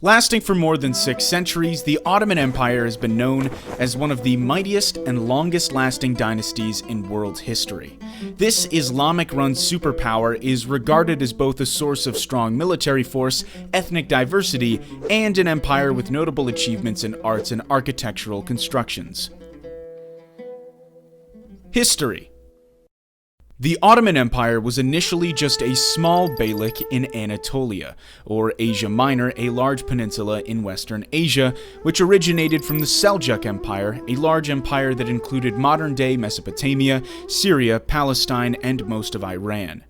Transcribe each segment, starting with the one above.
Lasting for more than 6 centuries, the Ottoman Empire has been known as one of the mightiest and longest-lasting dynasties in world history. This Islamic-run superpower is regarded as both a source of strong military force, ethnic diversity, and an empire with notable achievements in arts and architectural constructions. History. The Ottoman Empire was initially just a small beylik in Anatolia, or Asia Minor, a large peninsula in Western Asia, which originated from the Seljuk Empire, a large empire that included modern-day Mesopotamia, Syria, Palestine, and most of Iran.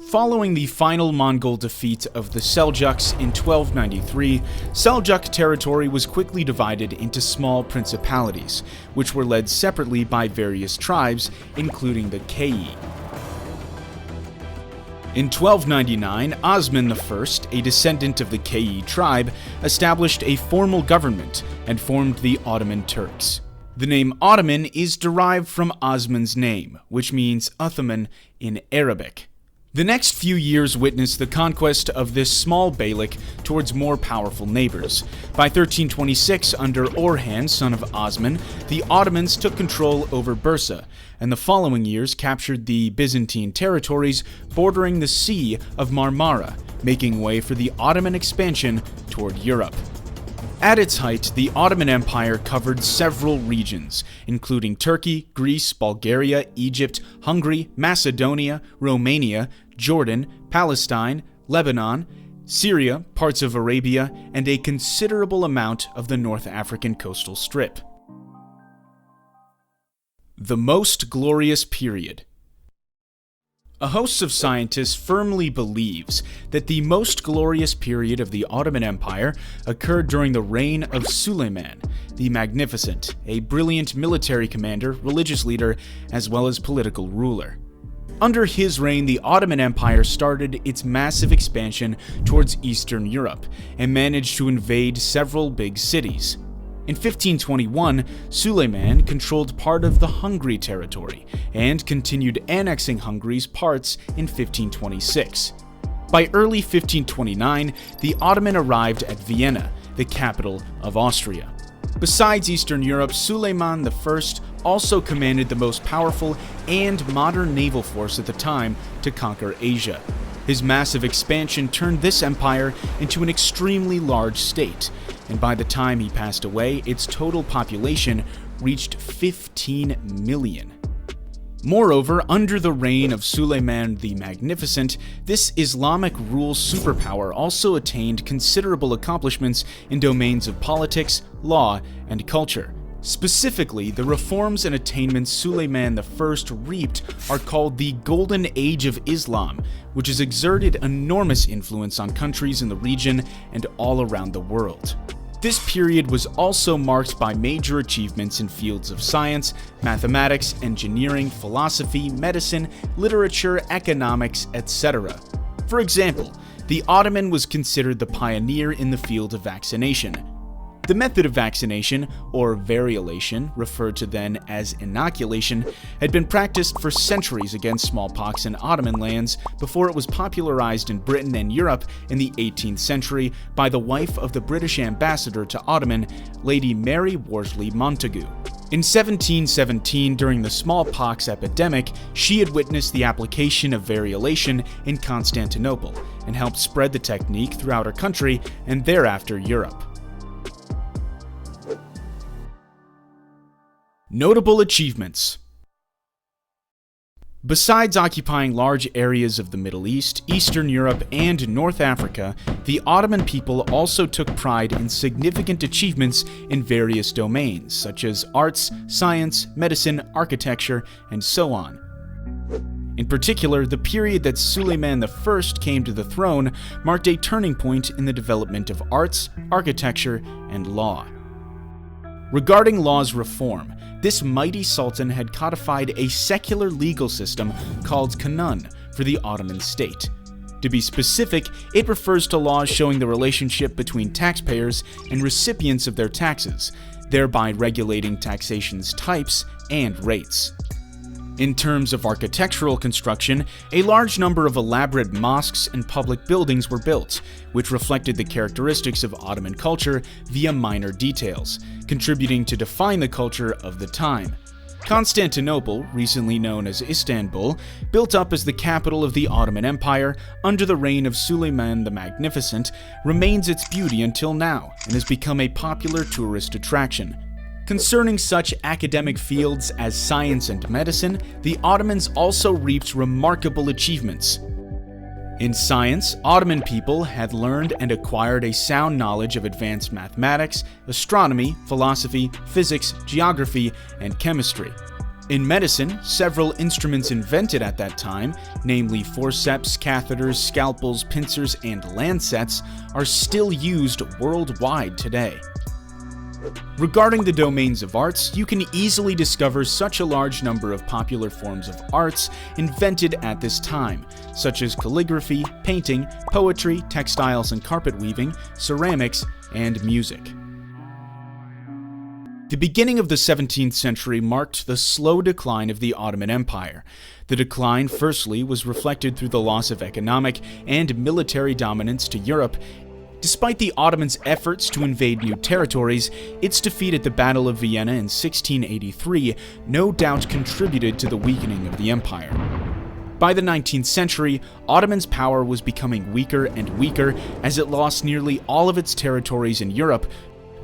Following the final Mongol defeat of the Seljuks in 1293, Seljuk territory was quickly divided into small principalities, which were led separately by various tribes, including the Kei. In 1299, Osman I, a descendant of the Kei tribe, established a formal government and formed the Ottoman Turks. The name Ottoman is derived from Osman's name, which means Ottoman in Arabic. The next few years witnessed the conquest of this small beylik towards more powerful neighbors. By 1326, under Orhan, son of Osman, the Ottomans took control over Bursa, and the following years captured the Byzantine territories bordering the Sea of Marmara, making way for the Ottoman expansion toward Europe. At its height, the Ottoman Empire covered several regions, including Turkey, Greece, Bulgaria, Egypt, Hungary, Macedonia, Romania, Jordan, Palestine, Lebanon, Syria, parts of Arabia, and a considerable amount of the North African coastal strip. The most glorious period. A host of scientists firmly believes that the most glorious period of the Ottoman Empire occurred during the reign of Suleiman the Magnificent, a brilliant military commander, religious leader, as well as political ruler. Under his reign, the Ottoman Empire started its massive expansion towards Eastern Europe and managed to invade several big cities. In 1521, Suleiman controlled part of the Hungary territory and continued annexing Hungary's parts in 1526. By early 1529, the Ottoman arrived at Vienna, the capital of Austria. Besides Eastern Europe, Suleiman I also commanded the most powerful and modern naval force at the time to conquer Asia. His massive expansion turned this empire into an extremely large state, and by the time he passed away, its total population reached 15 million. Moreover, under the reign of Suleiman the Magnificent, this Islamic rule superpower also attained considerable accomplishments in domains of politics, law, and culture. Specifically, the reforms and attainments Suleiman I reaped are called the Golden Age of Islam, which has exerted enormous influence on countries in the region and all around the world. This period was also marked by major achievements in fields of science, mathematics, engineering, philosophy, medicine, literature, economics, etc. For example, the Ottoman was considered the pioneer in the field of vaccination. The method of vaccination, or variolation, referred to then as inoculation, had been practiced for centuries against smallpox in Ottoman lands before it was popularized in Britain and Europe in the 18th century by the wife of the British ambassador to Ottoman, Lady Mary Worsley Montagu. In 1717, during the smallpox epidemic, she had witnessed the application of variolation in Constantinople and helped spread the technique throughout her country and thereafter Europe. Notable achievements. Besides occupying large areas of the Middle East, Eastern Europe, and North Africa, the Ottoman people also took pride in significant achievements in various domains, such as arts, science, medicine, architecture, and so on. In particular, the period that Suleiman I came to the throne marked a turning point in the development of arts, architecture, and law. Regarding law's reform, this mighty sultan had codified a secular legal system called kanun for the Ottoman state. To be specific, it refers to laws showing the relationship between taxpayers and recipients of their taxes, thereby regulating taxation's types and rates. In terms of architectural construction, a large number of elaborate mosques and public buildings were built, which reflected the characteristics of Ottoman culture via minor details, contributing to define the culture of the time. Constantinople, recently known as Istanbul, built up as the capital of the Ottoman Empire under the reign of Suleiman the Magnificent, remains its beauty until now and has become a popular tourist attraction. Concerning such academic fields as science and medicine, the Ottomans also reaped remarkable achievements. In science, Ottoman people had learned and acquired a sound knowledge of advanced mathematics, astronomy, philosophy, physics, geography, and chemistry. In medicine, several instruments invented at that time, namely forceps, catheters, scalpels, pincers, and lancets, are still used worldwide today. Regarding the domains of arts, you can easily discover such a large number of popular forms of arts invented at this time, such as calligraphy, painting, poetry, textiles and carpet weaving, ceramics, and music. The beginning of the 17th century marked the slow decline of the Ottoman Empire. The decline, firstly, was reflected through the loss of economic and military dominance to Europe. Despite the Ottomans' efforts to invade new territories, its defeat at the Battle of Vienna in 1683 no doubt contributed to the weakening of the empire. By the 19th century, Ottoman's power was becoming weaker and weaker as it lost nearly all of its territories in Europe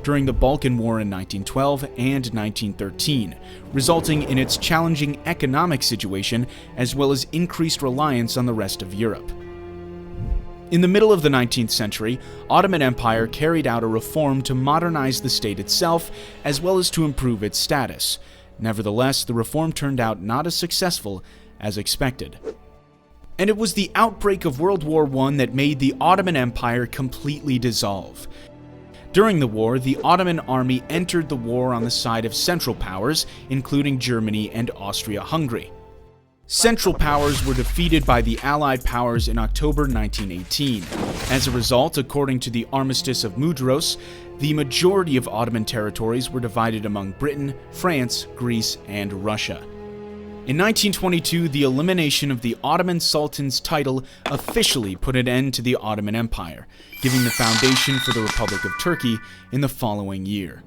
during the Balkan War in 1912 and 1913, resulting in its challenging economic situation as well as increased reliance on the rest of Europe. In the middle of the 19th century, Ottoman Empire carried out a reform to modernize the state itself as well as to improve its status. Nevertheless, the reform turned out not as successful as expected. And it was the outbreak of World War I that made the Ottoman Empire completely dissolve. During the war, the Ottoman army entered the war on the side of Central Powers, including Germany and Austria-Hungary. Central Powers were defeated by the Allied powers in October 1918. As a result, according to the Armistice of Mudros, the majority of Ottoman territories were divided among Britain, France, Greece, and Russia. In 1922, the elimination of the Ottoman Sultan's title officially put an end to the Ottoman Empire, giving the foundation for the Republic of Turkey in the following year.